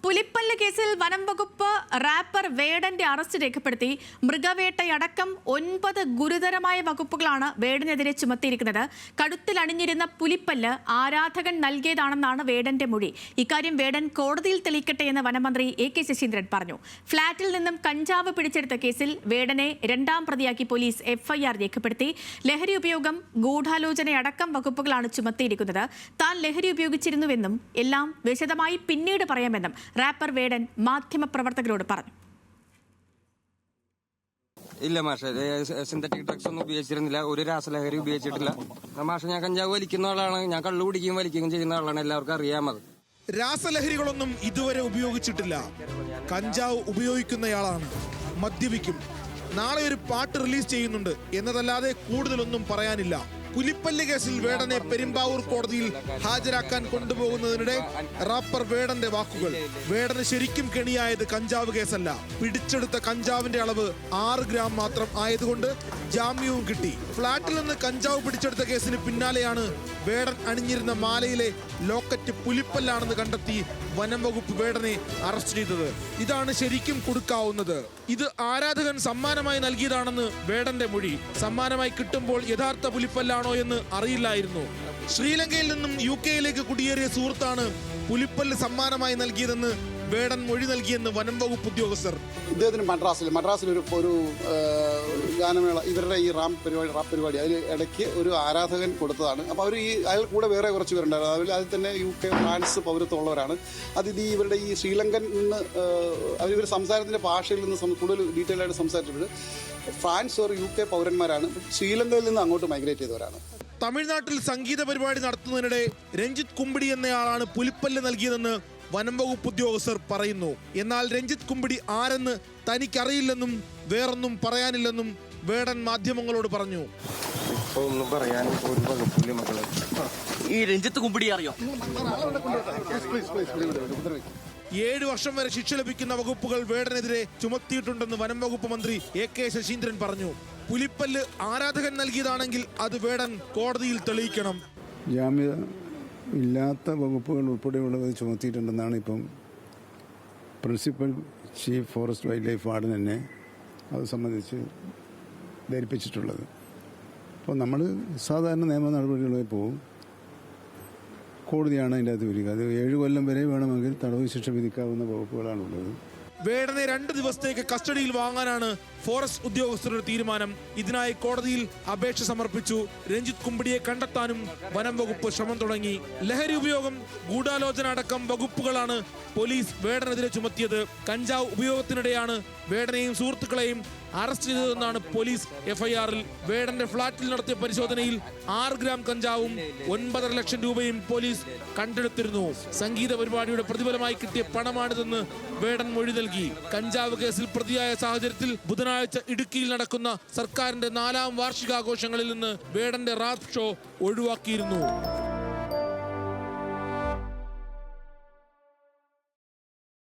പുലിപ്പല്ല് കേസിൽ വനം വകുപ്പ് റാപ്പർ വേടന്റെ അറസ്റ്റ് രേഖപ്പെടുത്തി. മൃഗവേട്ടയടക്കം 9 ഗുരുതരമായ വകുപ്പുകളാണ് വേടനെതിരെ ചുമത്തിയിരിക്കുന്നത്. കഴുത്തിൽ അണിഞ്ഞിരുന്ന പുലിപ്പല്ല് ആരാധകൻ നൽകിയതാണെന്നാണ് വേടന്റെ മൊഴി. ഇക്കാര്യം വേടൻ കോടതിയിൽ തെളിയിക്കട്ടെ എന്ന് വനമന്ത്രി AK ശശീന്ദ്രൻ പറഞ്ഞു. ഫ്ളാറ്റിൽ നിന്നും കഞ്ചാവ് പിടിച്ചെടുത്ത കേസിൽ വേടനെ 2ാം പ്രതിയാക്കി പോലീസ് FIR രേഖപ്പെടുത്തി. ലഹരി ഉപയോഗം, ഗൂഢാലോചനയടക്കം വകുപ്പുകളാണ് ചുമത്തിയിരിക്കുന്നത്. താൻ ലഹരി ഉപയോഗിച്ചിരുന്നുവെന്നും എല്ലാം വിശദമായി പിന്നീട് പറയാമെന്നും റാപ്പർ വേടൻ മാധ്യമപ്രവർത്തകരോട് പറഞ്ഞു. ഇല്ല മാഷെ, സിന്തറ്റിക് ഡ്രഗ്സ് ഒന്നും ഉപയോഗിച്ചിരുന്നില്ല, ഒരു രാസലഹരി ഉപയോഗിച്ചിട്ടില്ല. മാഷെ, ഞാൻ കഞ്ചാവ് വലിക്കുന്ന ആളാണ്, ഞാൻ കള്ളു കുടിക്കുകയും വലിക്കുകയും ചെയ്യുന്ന ആളാണ്, എല്ലാവർക്കും അറിയാമത്. രാസലഹരികളൊന്നും ഇതുവരെ ഉപയോഗിച്ചിട്ടില്ല. കഞ്ചാവ് ഉപയോഗിക്കുന്നയാളാണ്, മദ്യപിക്കും. നാളെ ഒരു പാട്ട് റിലീസ് ചെയ്യുന്നുണ്ട് എന്നതല്ലാതെ കൂടുതലൊന്നും പറയാനില്ല. പുലിപ്പല്ല് കേസിൽ വേടനെ പെരുമ്പാവൂർ കോടതിയിൽ ഹാജരാക്കാൻ കൊണ്ടുപോകുന്നതിനിടെ റാപ്പർ വേടന്റെ വാക്കുകൾ. വേടന് ശരിക്കും കെണിയായത് കഞ്ചാവ് കേസല്ല. പിടിച്ചെടുത്ത കഞ്ചാവിന്റെ അളവ് 6 ഗ്രാം മാത്രം ആയതുകൊണ്ട് ജാമ്യവും കിട്ടി. ഫ്ളാറ്റിൽ നിന്ന് കഞ്ചാവ് പിടിച്ചെടുത്ത കേസിന് പിന്നാലെയാണ് വേടൻ അണിഞ്ഞിരുന്ന മാലയിലെ ലോക്കറ്റ് പുലിപ്പല്ലാണെന്ന് കണ്ടെത്തി വനം വകുപ്പ് വേടനെ അറസ്റ്റ് ചെയ്തത്. ഇതാണ് ശരിക്കും കൊടുക്കാവുന്നത്. ഇത് ആരാധകൻ സമ്മാനമായി നൽകിയതാണെന്ന് വേടന്റെ മൊഴി. സമ്മാനമായി കിട്ടുമ്പോൾ യഥാർത്ഥ പുലിപ്പല്ലാണോ എന്ന് അറിയില്ലായിരുന്നു. ശ്രീലങ്കയിൽ നിന്നും UK കുടിയേറിയ സുഹൃത്താണ് പുലിപ്പല്ല് സമ്മാനമായി നൽകിയതെന്ന് വേടൻ മൊഴി നൽകിയെന്ന് വനം വകുപ്പ് ഉദ്യോഗസ്ഥർ. ഇദ്ദേഹത്തിന് മദ്രാസിൽ ഒരു ഗാനമേള, ഇവരുടെ ഈ റാപ്പ് പരിപാടി അതിൽ ഇടയ്ക്ക് ഒരു ആരാധകൻ കൊടുത്തതാണ്. അപ്പോൾ അവർ അയാൾ കൂടെ വേറെ കുറച്ച് പേരുണ്ടായിരുന്നു. അതിൽ തന്നെ UK, ഫ്രാൻസ് പൗരത്വമുള്ളവരാണ്. ഇവരുടെ ഈ ശ്രീലങ്കൻ നിന്ന് ഇവർ സംസാരത്തിൻ്റെ ഭാഷയിൽ നിന്ന് കൂടുതൽ ഡീറ്റെയിൽ ആയിട്ട് സംസാരിച്ചപ്പോൾ ഫ്രാൻസ് ഒരു UK പൗരന്മാരാണ്, ശ്രീലങ്കയിൽ നിന്ന് അങ്ങോട്ട് മൈഗ്രേറ്റ് ചെയ്തവരാണ്. തമിഴ്നാട്ടിൽ സംഗീത പരിപാടി നടത്തുന്നതിനിടെ രഞ്ജിത്ത് കുമ്പിടി എന്നയാളാണ് പുലിപ്പല്ല് നൽകിയതെന്ന് വനം വകുപ്പ് ഉദ്യോഗസ്ഥർ പറയുന്നു. എന്നാൽ രഞ്ജിത്ത് കുമ്പിടി ആരെന്ന് തനിക്കറിയില്ലെന്നും വേറൊന്നും പറയാനില്ലെന്നും വേടൻ മാധ്യമങ്ങളോട് പറഞ്ഞു. ഒന്നും പറയാൻ ഒരു വകുപ്പില്ല മക്കളെ. ഈ രഞ്ജിത്ത് കുമ്പിടി അറിയോ? 7 വർഷം വരെ ശിക്ഷ ലഭിക്കുന്ന വകുപ്പുകൾ വേടനെതിരെ ചുമത്തിയിട്ടുണ്ടെന്ന് വനം വകുപ്പ് മന്ത്രി AK ശശീന്ദ്രൻ പറഞ്ഞു. പുലിപ്പല്ല് ആരാധകൻ നൽകിയതാണെങ്കിൽ അത് വേടൻ കോടതിയിൽ തെളിയിക്കണം. ജാമ്യം ഇല്ലാത്ത വകുപ്പുകൾ ഉൾപ്പെടെയുള്ളത് ചുമത്തിയിട്ടുണ്ടെന്നാണ് ഇപ്പം principal chief forest wild life warden എന്നെ അത് സംബന്ധിച്ച് ധരിപ്പിച്ചിട്ടുള്ളത്. അപ്പോൾ നമ്മൾ സാധാരണ നിയമ നടപടികളിൽ പോകും. കോടതിയാണ് അതിൻ്റെ അകത്ത് വരിക. അത് 7 കൊല്ലം വരെ വേണമെങ്കിൽ തടവ് ശിക്ഷ വിധിക്കാവുന്ന വകുപ്പുകളാണുള്ളത്. വേടനെ 2 ദിവസത്തേക്ക് കസ്റ്റഡിയിൽ വാങ്ങാനാണ് ഫോറസ്റ്റ് ഉദ്യോഗസ്ഥരുടെ തീരുമാനം. ഇതിനായി കോടതിയിൽ അപേക്ഷ സമർപ്പിച്ചു. രഞ്ജിത്ത് കുമ്പിടിയെ കണ്ടെത്താനും വനം വകുപ്പ് ശ്രമം തുടങ്ങി. ലഹരി ഉപയോഗം, ഗൂഢാലോചന അടക്കം വകുപ്പുകളാണ് പോലീസ് വേടനെതിരെ ചുമത്തിയത്. കഞ്ചാവ് ഉപയോഗത്തിനിടെയാണ് വേടനെയും സുഹൃത്തുക്കളെയും അറസ്റ്റ് ചെയ്തതെന്നാണ് പോലീസ് FIR-ൽ. വേടന്റെ ഫ്ളാറ്റിൽ നടത്തിയ പരിശോധനയിൽ 6 ഗ്രാം കഞ്ചാവും 9.5 ലക്ഷം രൂപയും പോലീസ് കണ്ടെടുത്തിരുന്നു. സംഗീത പരിപാടിയുടെ പ്രതിഫലമായി കിട്ടിയ പണമാണിതെന്ന് വേടൻ മൊഴി നൽകി. കഞ്ചാവ് കേസിൽ പ്രതിയായ സാഹചര്യത്തിൽ ബുധനാഴ്ച ഇടുക്കിയിൽ നടക്കുന്ന സർക്കാരിന്റെ 4ാം വാർഷികാഘോഷങ്ങളിൽ നിന്ന് വേടന്റെ റാപ്പ് ഷോ ഒഴിവാക്കിയിരുന്നു.